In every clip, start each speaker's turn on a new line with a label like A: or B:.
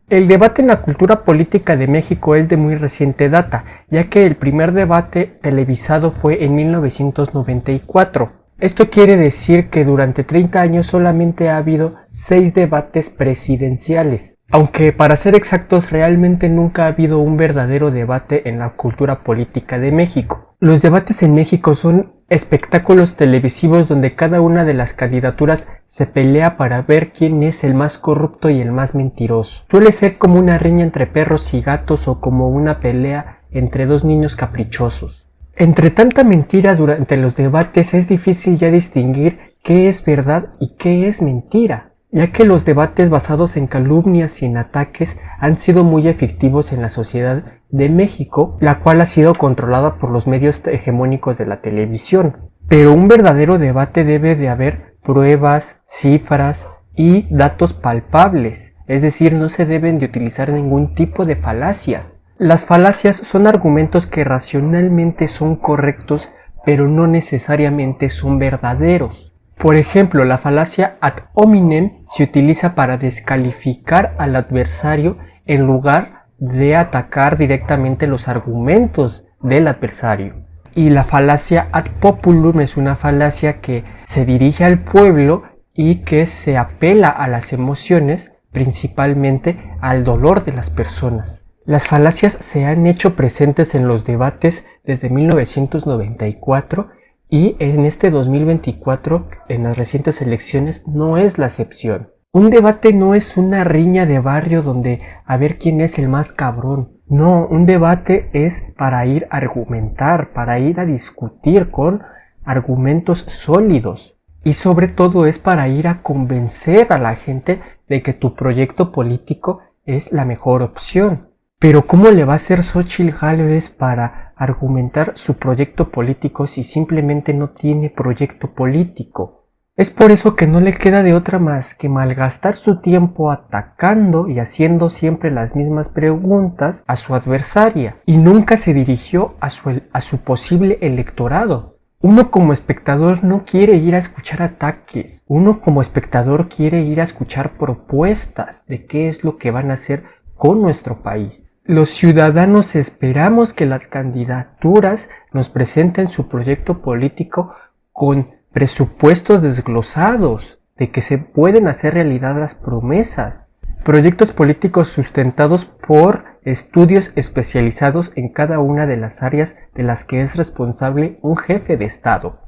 A: El debate en la cultura política de México es de muy reciente data, ya que el primer debate televisado fue en 1994. Esto quiere decir que durante 30 años solamente ha habido 6 debates presidenciales. Aunque para ser exactos realmente nunca ha habido un verdadero debate en la cultura política de México. Los debates en México son espectáculos televisivos donde cada una de las candidaturas se pelea para ver quién es el más corrupto y el más mentiroso. Suele ser como una riña entre perros y gatos o como una pelea entre dos niños caprichosos. Entre tanta mentira durante los debates es difícil ya distinguir qué es verdad y qué es mentira, ya que los debates basados en calumnias y en ataques han sido muy efectivos en la sociedad de México, la cual ha sido controlada por los medios hegemónicos de la televisión. Pero un verdadero debate debe de haber pruebas, cifras y datos palpables, es decir, no se deben de utilizar ningún tipo de falacias. Las falacias son argumentos que racionalmente son correctos, pero no necesariamente son verdaderos. Por ejemplo, la falacia ad hominem se utiliza para descalificar al adversario en lugar de atacar directamente los argumentos del adversario. Y la falacia ad populum es una falacia que se dirige al pueblo y que se apela a las emociones, principalmente al dolor de las personas. Las falacias se han hecho presentes en los debates desde 1994 y en este 2024, en las recientes elecciones, no es la excepción. Un debate no es una riña de barrio donde a ver quién es el más cabrón. No, un debate es para ir a argumentar, para ir a discutir con argumentos sólidos. Y sobre todo es para ir a convencer a la gente de que tu proyecto político es la mejor opción. Pero ¿cómo le va a hacer Xóchitl Gálvez para argumentar su proyecto político si simplemente no tiene proyecto político? Es por eso que no le queda de otra más que malgastar su tiempo atacando y haciendo siempre las mismas preguntas a su adversaria, y nunca se dirigió a su posible electorado. Uno como espectador no quiere ir a escuchar ataques, uno como espectador quiere ir a escuchar propuestas de qué es lo que van a hacer con nuestro país. Los ciudadanos esperamos que las candidaturas nos presenten su proyecto político con presupuestos desglosados, de que se pueden hacer realidad las promesas. Proyectos políticos sustentados por estudios especializados en cada una de las áreas de las que es responsable un jefe de Estado.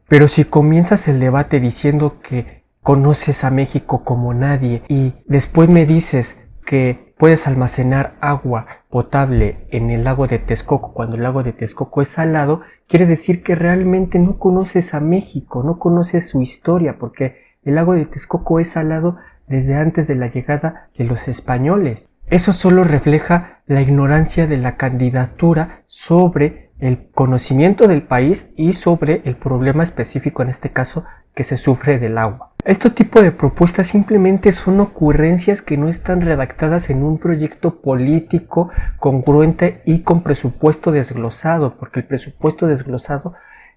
A: Pero si comienzas el debate diciendo que conoces a México como nadie y después me dices que puedes almacenar agua potable en el lago de Texcoco cuando el lago de Texcoco es salado, quiere decir que realmente no conoces a México, no conoces su historia, porque el lago de Texcoco es salado desde antes de la llegada de los españoles. Eso solo refleja la ignorancia de la candidatura sobre el conocimiento del país y sobre el problema específico, en este caso, que se sufre del agua. Este tipo de propuestas simplemente son ocurrencias que no están redactadas en un proyecto político congruente y con presupuesto desglosado, porque el presupuesto desglosado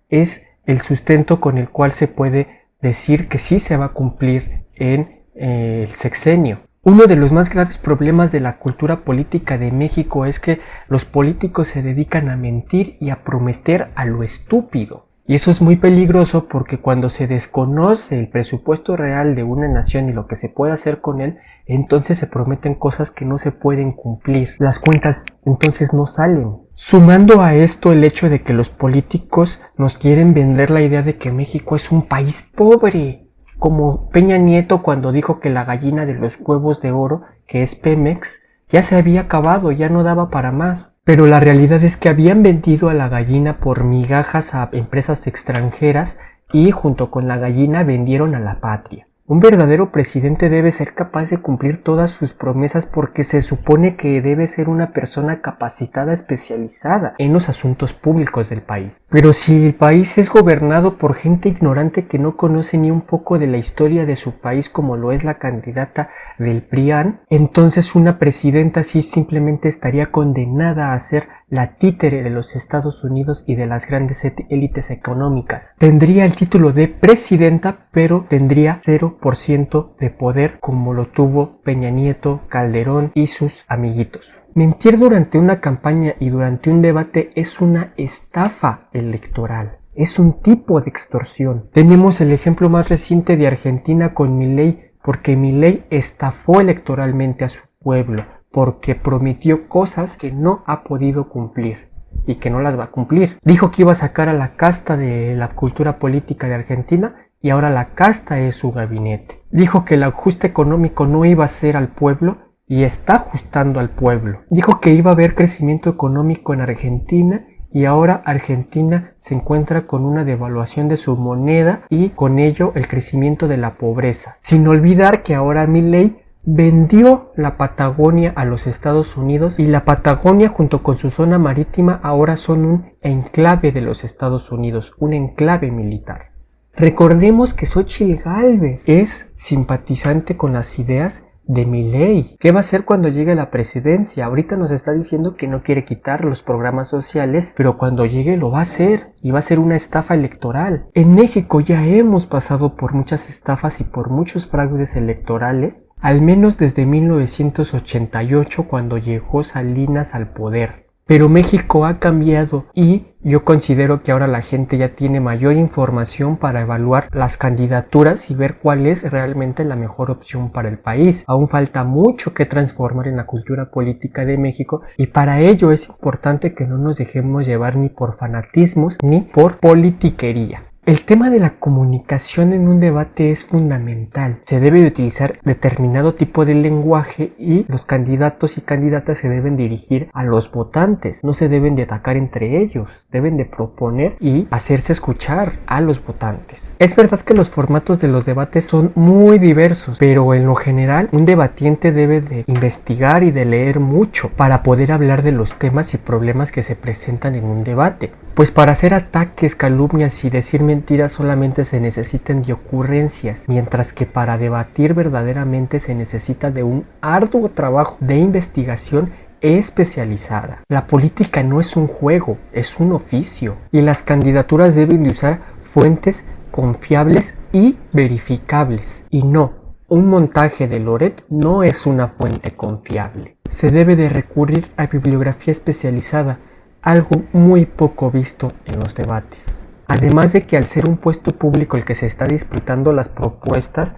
A: es el sustento con el cual se puede decir que sí se va a cumplir en el sexenio. Uno de los más graves problemas de la cultura política de México es que los políticos se dedican a mentir y a prometer a lo estúpido. Y eso es muy peligroso porque cuando se desconoce el presupuesto real de una nación y lo que se puede hacer con él, entonces se prometen cosas que no se pueden cumplir. Las cuentas entonces no salen. Sumando a esto el hecho de que los políticos nos quieren vender la idea de que México es un país pobre, como Peña Nieto cuando dijo que la gallina de los huevos de oro, que es Pemex, ya se había acabado, ya no daba para más. Pero la realidad es que habían vendido a la gallina por migajas a empresas extranjeras y junto con la gallina vendieron a la patria. Un verdadero presidente debe ser capaz de cumplir todas sus promesas porque se supone que debe ser una persona capacitada, especializada en los asuntos públicos del país. Pero si el país es gobernado por gente ignorante que no conoce ni un poco de la historia de su país como lo es la candidata del PRIAN, entonces una presidenta sí simplemente estaría condenada a ser la títere de los Estados Unidos y de las grandes élites económicas. Tendría el título de presidenta, pero tendría 0% de poder como lo tuvo Peña Nieto, Calderón y sus amiguitos. Mentir durante una campaña y durante un debate es una estafa electoral. Es un tipo de extorsión. Tenemos el ejemplo más reciente de Argentina con Milei, porque Milei estafó electoralmente a su pueblo, porque prometió cosas que no ha podido cumplir y que no las va a cumplir. Dijo que iba a sacar a la casta de la cultura política de Argentina y ahora la casta es su gabinete. Dijo que el ajuste económico no iba a ser al pueblo y está ajustando al pueblo. Dijo que iba a haber crecimiento económico en Argentina y ahora Argentina se encuentra con una devaluación de su moneda y con ello el crecimiento de la pobreza. Sin olvidar que ahora Milei vendió la Patagonia a los Estados Unidos y la Patagonia junto con su zona marítima ahora son un enclave de los Estados Unidos, un enclave militar. Recordemos que Xóchitl Gálvez es simpatizante con las ideas de Milei. ¿Qué va a hacer cuando llegue a la presidencia? Ahorita nos está diciendo que no quiere quitar los programas sociales, pero cuando llegue lo va a hacer y va a ser una estafa electoral. En México ya hemos pasado por muchas estafas y por muchos fraudes electorales, al menos desde 1988 cuando llegó Salinas al poder. Pero México ha cambiado y yo considero que ahora la gente ya tiene mayor información para evaluar las candidaturas y ver cuál es realmente la mejor opción para el país. Aún falta mucho que transformar en la cultura política de México y para ello es importante que no nos dejemos llevar ni por fanatismos ni por politiquería. El tema de la comunicación en un debate es fundamental. Se debe de utilizar determinado tipo de lenguaje y los candidatos y candidatas se deben dirigir a los votantes. No se deben de atacar entre ellos. Deben de proponer y hacerse escuchar a los votantes. Es verdad que los formatos de los debates son muy diversos, pero en lo general un debatiente debe de investigar y de leer mucho para poder hablar de los temas y problemas que se presentan en un debate. Pues para hacer ataques, calumnias y decir mentiras solamente se necesitan de ocurrencias, mientras que para debatir verdaderamente se necesita de un arduo trabajo de investigación especializada. La política no es un juego, es un oficio, y las candidaturas deben de usar fuentes confiables y verificables, y no, un montaje de Loret no es una fuente confiable. Se debe de recurrir a bibliografía especializada, algo muy poco visto en los debates. Además de que al ser un puesto público el que se está disputando, las propuestas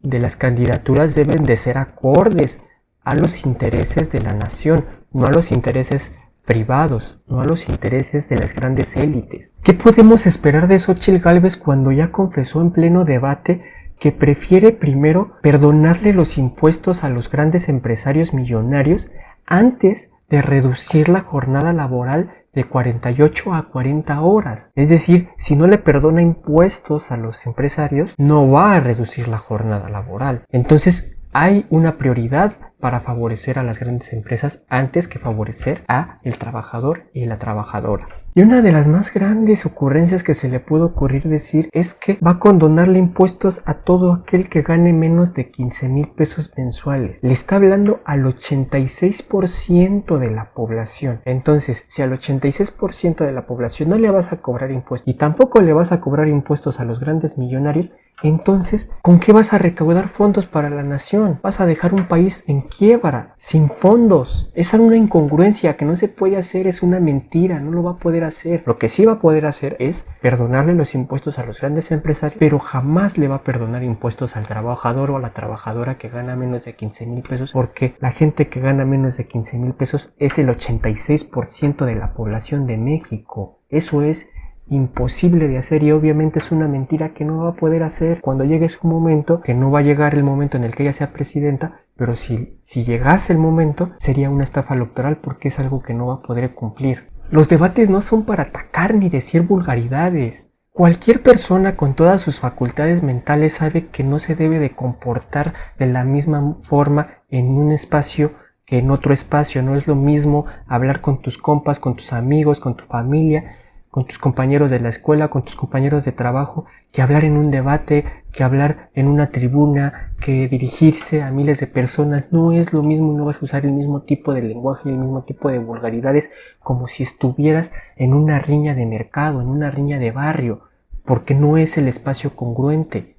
A: de las candidaturas deben de ser acordes a los intereses de la nación, no a los intereses privados, no a los intereses de las grandes élites. ¿Qué podemos esperar de Xóchitl Gálvez cuando ya confesó en pleno debate que prefiere primero perdonarle los impuestos a los grandes empresarios millonarios antes de reducir la jornada laboral de 48 a 40 horas? Es decir, si no le perdona impuestos a los empresarios, no va a reducir la jornada laboral. Entonces, hay una prioridad para favorecer a las grandes empresas antes que favorecer a el trabajador y la trabajadora. Y una de las más grandes ocurrencias que se le puede ocurrir decir es que va a condonarle impuestos a todo aquel que gane menos de 15,000 pesos mensuales. Le está hablando al 86% de la población. Entonces, si al 86% de la población no le vas a cobrar impuestos y tampoco le vas a cobrar impuestos a los grandes millonarios, entonces, ¿con qué vas a recaudar fondos para la nación? Vas a dejar un país en quiebra, sin fondos. Es una incongruencia que no se puede hacer, es una mentira, no lo va a poder hacer. Lo que sí va a poder hacer es perdonarle los impuestos a los grandes empresarios, pero jamás le va a perdonar impuestos al trabajador o a la trabajadora que gana menos de 15,000 pesos, porque la gente que gana menos de 15,000 pesos es el 86% de la población de México. Eso es imposible de hacer y obviamente es una mentira que no va a poder hacer cuando llegue su momento, que no va a llegar el momento en el que ella sea presidenta, pero si llegase el momento sería una estafa electoral porque es algo que no va a poder cumplir. Los debates no son para atacar ni decir vulgaridades. Cualquier persona con todas sus facultades mentales sabe que no se debe de comportar de la misma forma en un espacio que en otro espacio. No es lo mismo hablar con tus compas, con tus amigos, con tu familia, con tus compañeros de la escuela, con tus compañeros de trabajo, que hablar en un debate, que hablar en una tribuna, que dirigirse a miles de personas. No es lo mismo, no vas a usar el mismo tipo de lenguaje, el mismo tipo de vulgaridades, como si estuvieras en una riña de mercado, en una riña de barrio, porque no es el espacio congruente.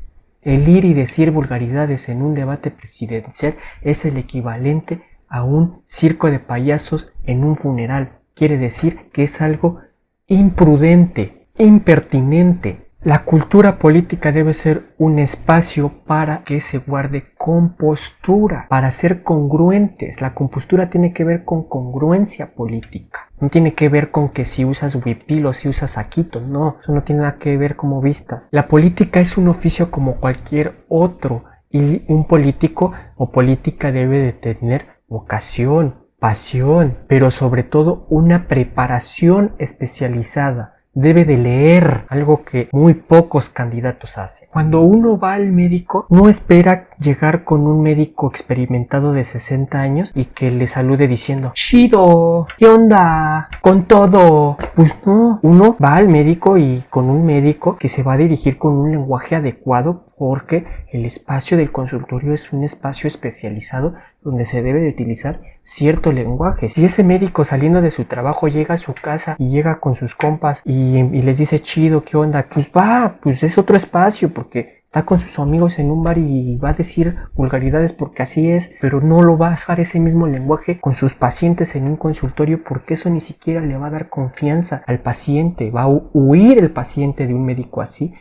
A: El ir y decir vulgaridades en un debate presidencial es el equivalente a un circo de payasos en un funeral. Quiere decir que es algo imprudente, impertinente. La cultura política debe ser un espacio para que se guarde compostura, para ser congruentes. La compostura tiene que ver con congruencia política. No tiene que ver con que si usas huipil o si usas saquito. No, eso no tiene nada que ver como vistas. La política es un oficio como cualquier otro y un político o política debe de tener vocación, pasión, pero sobre todo una preparación especializada. Debe de leer, algo que muy pocos candidatos hacen. Cuando uno va al médico, no espera llegar con un médico experimentado de 60 años y que le salude diciendo ¡Chido! ¿Qué onda? ¡Con todo! Pues no, uno va al médico y con un médico que se va a dirigir con un lenguaje adecuado porque el espacio del consultorio es un espacio especializado donde se debe de utilizar cierto lenguaje. Si ese médico saliendo de su trabajo llega a su casa y llega con sus compas y les dice chido, ¿qué onda? Pues va, pues es otro espacio porque está con sus amigos en un bar y va a decir vulgaridades porque así es, pero no lo va a usar ese mismo lenguaje con sus pacientes en un consultorio porque eso ni siquiera le va a dar confianza al paciente. Va a huir el paciente de un médico así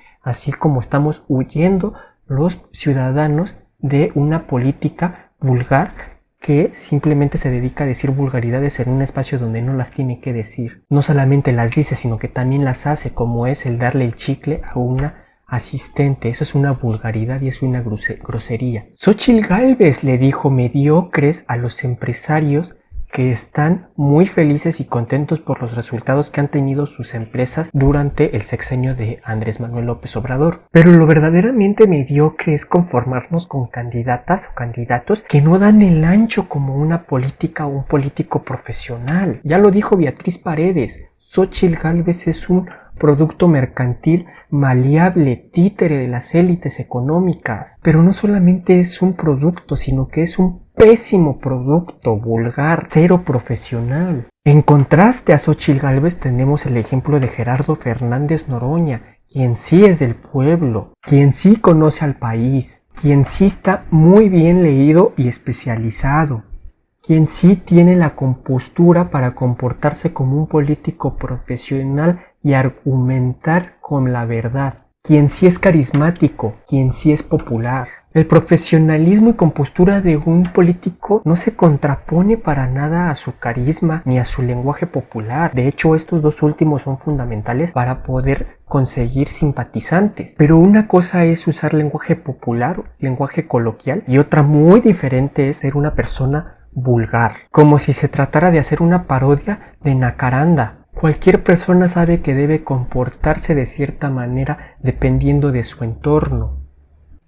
A: como estamos huyendo los ciudadanos de una política vulgar que simplemente se dedica a decir vulgaridades en un espacio donde no las tiene que decir. No solamente las dice, sino que también las hace, como es el darle el chicle a una asistente. Eso es una vulgaridad y es una grosería. Xóchitl Gálvez le dijo mediocres a los empresarios que están muy felices y contentos por los resultados que han tenido sus empresas durante el sexenio de Andrés Manuel López Obrador. Pero lo verdaderamente mediocre es conformarnos con candidatas o candidatos que no dan el ancho como una política o un político profesional. Ya lo dijo Beatriz Paredes, Xóchitl Gálvez es un producto mercantil maleable, títere de las élites económicas. Pero no solamente es un producto, sino que es un pésimo producto, vulgar, cero profesional. En contraste a Xóchitl Gálvez tenemos el ejemplo de Gerardo Fernández Noroña, quien sí es del pueblo, quien sí conoce al país, quien sí está muy bien leído y especializado, quien sí tiene la compostura para comportarse como un político profesional y argumentar con la verdad, quien sí es carismático, quien sí es popular. El profesionalismo y compostura de un político no se contrapone para nada a su carisma ni a su lenguaje popular. De hecho, estos dos últimos son fundamentales para poder conseguir simpatizantes. Pero una cosa es usar lenguaje popular, lenguaje coloquial, y otra muy diferente es ser una persona vulgar, como si se tratara de hacer una parodia de Nacaranda. Cualquier persona sabe que debe comportarse de cierta manera dependiendo de su entorno.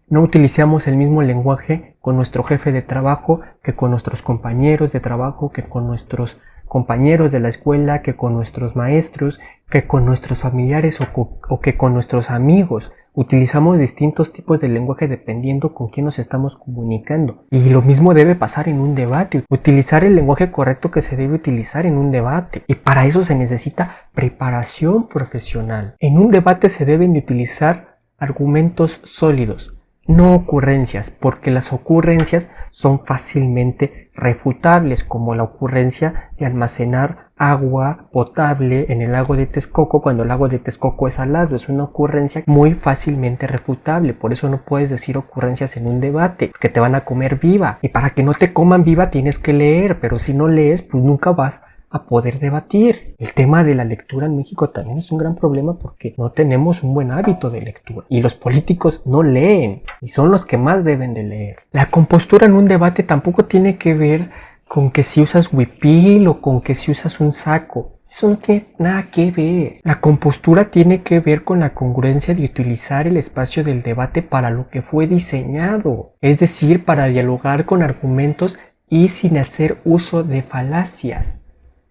A: No utilizamos el mismo lenguaje con nuestro jefe de trabajo que con nuestros compañeros de trabajo, que con nuestros compañeros de la escuela, que con nuestros maestros, que con nuestros familiares o que con nuestros amigos. Utilizamos distintos tipos de lenguaje dependiendo con quién nos estamos comunicando. Y lo mismo debe pasar en un debate. Utilizar el lenguaje correcto que se debe utilizar en un debate. Y para eso se necesita preparación profesional. En un debate se deben de utilizar argumentos sólidos, no ocurrencias, porque las ocurrencias son fácilmente refutables, como la ocurrencia de almacenar agua potable en el lago de Texcoco cuando el lago de Texcoco es salado. Es una ocurrencia muy fácilmente refutable. Por eso no puedes decir ocurrencias en un debate, que te van a comer viva. Y para que no te coman viva tienes que leer, pero si no lees, pues nunca vas a poder debatir. El tema de la lectura en México también es un gran problema porque no tenemos un buen hábito de lectura y los políticos no leen y son los que más deben de leer. La compostura en un debate tampoco tiene que ver con que si usas huipil o con que si usas un saco. Eso no tiene nada que ver. La compostura tiene que ver con la congruencia de utilizar el espacio del debate para lo que fue diseñado, es decir, para dialogar con argumentos y sin hacer uso de falacias.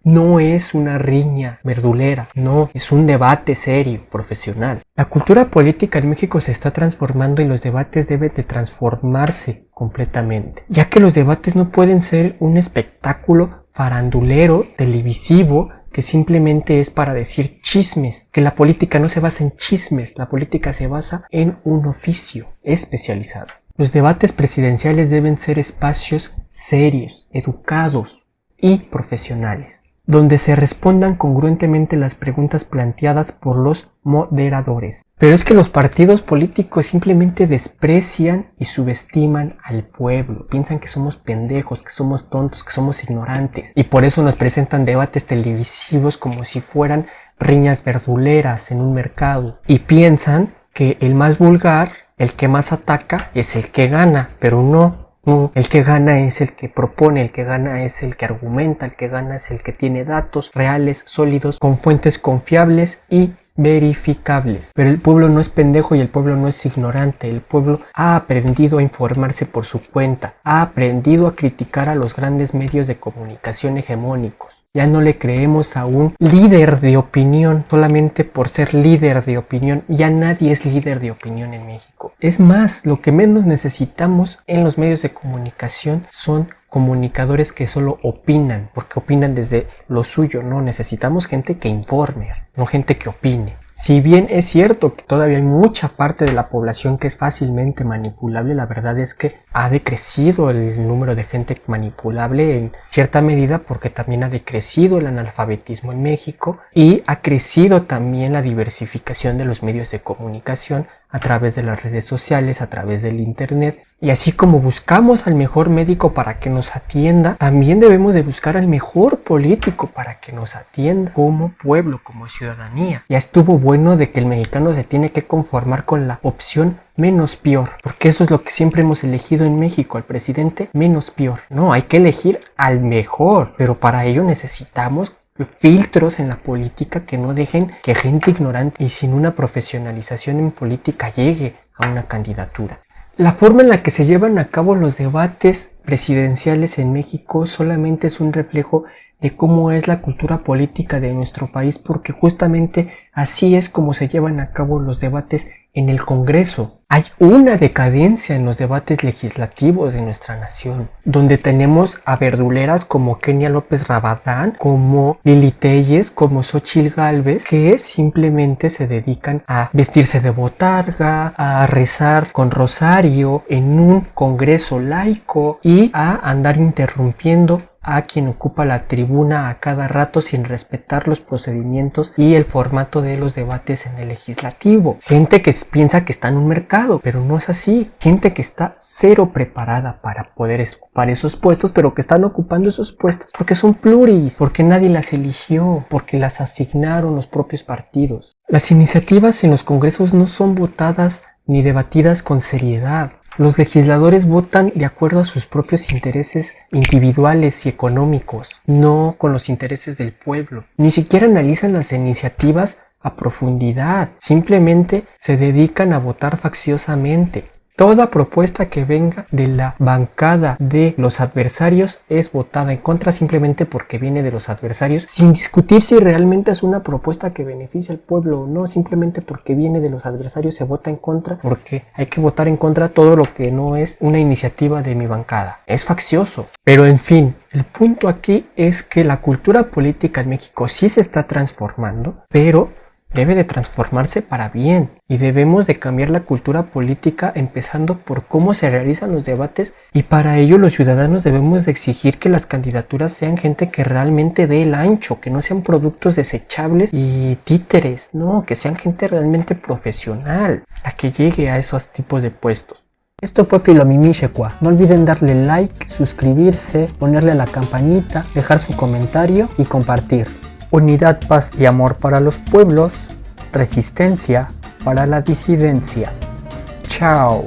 A: No es una riña verdulera, no, es un debate serio, profesional. La cultura política en México se está transformando y los debates deben de transformarse completamente, ya que los debates no pueden ser un espectáculo farandulero, televisivo, que simplemente es para decir chismes, que la política no se basa en chismes, la política se basa en un oficio especializado. Los debates presidenciales deben ser espacios serios, educados y profesionales, donde se respondan congruentemente las preguntas planteadas por los moderadores. Pero es que los partidos políticos simplemente desprecian y subestiman al pueblo. Piensan que somos pendejos, que somos tontos, que somos ignorantes. Y por eso nos presentan debates televisivos como si fueran riñas verduleras en un mercado. Y piensan que el más vulgar, el que más ataca, es el que gana, pero no. No, el que gana es el que propone, el que gana es el que argumenta, el que gana es el que tiene datos reales, sólidos, con fuentes confiables y verificables. Pero el pueblo no es pendejo y el pueblo no es ignorante. El pueblo ha aprendido a informarse por su cuenta, ha aprendido a criticar a los grandes medios de comunicación hegemónicos. Ya no le creemos a un líder de opinión solamente por ser líder de opinión. Ya nadie es líder de opinión en México. Es más, lo que menos necesitamos en los medios de comunicación son comunicadores que solo opinan, porque opinan desde lo suyo. No, necesitamos gente que informe, no gente que opine. Si bien es cierto que todavía hay mucha parte de la población que es fácilmente manipulable, la verdad es que ha decrecido el número de gente manipulable en cierta medida porque también ha decrecido el analfabetismo en México y ha crecido también la diversificación de los medios de comunicación a través de las redes sociales, a través del internet. Y así como buscamos al mejor médico para que nos atienda, también debemos de buscar al mejor político para que nos atienda como pueblo, como ciudadanía. Ya estuvo bueno de que el mexicano se tiene que conformar con la opción menos peor, porque eso es lo que siempre hemos elegido en México, al presidente menos peor. No, hay que elegir al mejor, pero para ello necesitamos filtros en la política que no dejen que gente ignorante y sin una profesionalización en política llegue a una candidatura. La forma en la que se llevan a cabo los debates presidenciales en México solamente es un reflejo de cómo es la cultura política de nuestro país, porque justamente así es como se llevan a cabo los debates en el Congreso. Hay una decadencia en los debates legislativos de nuestra nación, donde tenemos a verduleras como Kenia López Rabadán, como Lili Telles, como Xóchitl Gálvez, que simplemente se dedican a vestirse de botarga, a rezar con rosario en un Congreso laico y a andar interrumpiendo a quien ocupa la tribuna a cada rato sin respetar los procedimientos y el formato de los debates en el legislativo. Gente que piensa que está en un mercado, pero no es así. Gente que está cero preparada para poder ocupar esos puestos, pero que están ocupando esos puestos porque son pluris, porque nadie las eligió, porque las asignaron los propios partidos. Las iniciativas en los congresos no son votadas ni debatidas con seriedad. Los legisladores votan de acuerdo a sus propios intereses individuales y económicos, no con los intereses del pueblo. Ni siquiera analizan las iniciativas a profundidad, simplemente se dedican a votar facciosamente. Toda propuesta que venga de la bancada de los adversarios es votada en contra simplemente porque viene de los adversarios, sin discutir si realmente es una propuesta que beneficia al pueblo o no. Simplemente porque viene de los adversarios se vota en contra, porque hay que votar en contra todo lo que no es una iniciativa de mi bancada. Es faccioso. Pero en fin, el punto aquí es que la cultura política en México sí se está transformando, pero debe de transformarse para bien, y debemos de cambiar la cultura política empezando por cómo se realizan los debates, y para ello los ciudadanos debemos de exigir que las candidaturas sean gente que realmente dé el ancho, que no sean productos desechables y títeres, no, que sean gente realmente profesional, la que llegue a esos tipos de puestos. Esto fue Filomimixecua. No olviden darle like, suscribirse, ponerle a la campanita, dejar su comentario y compartir. Unidad, paz y amor para los pueblos, resistencia para la disidencia. Chao.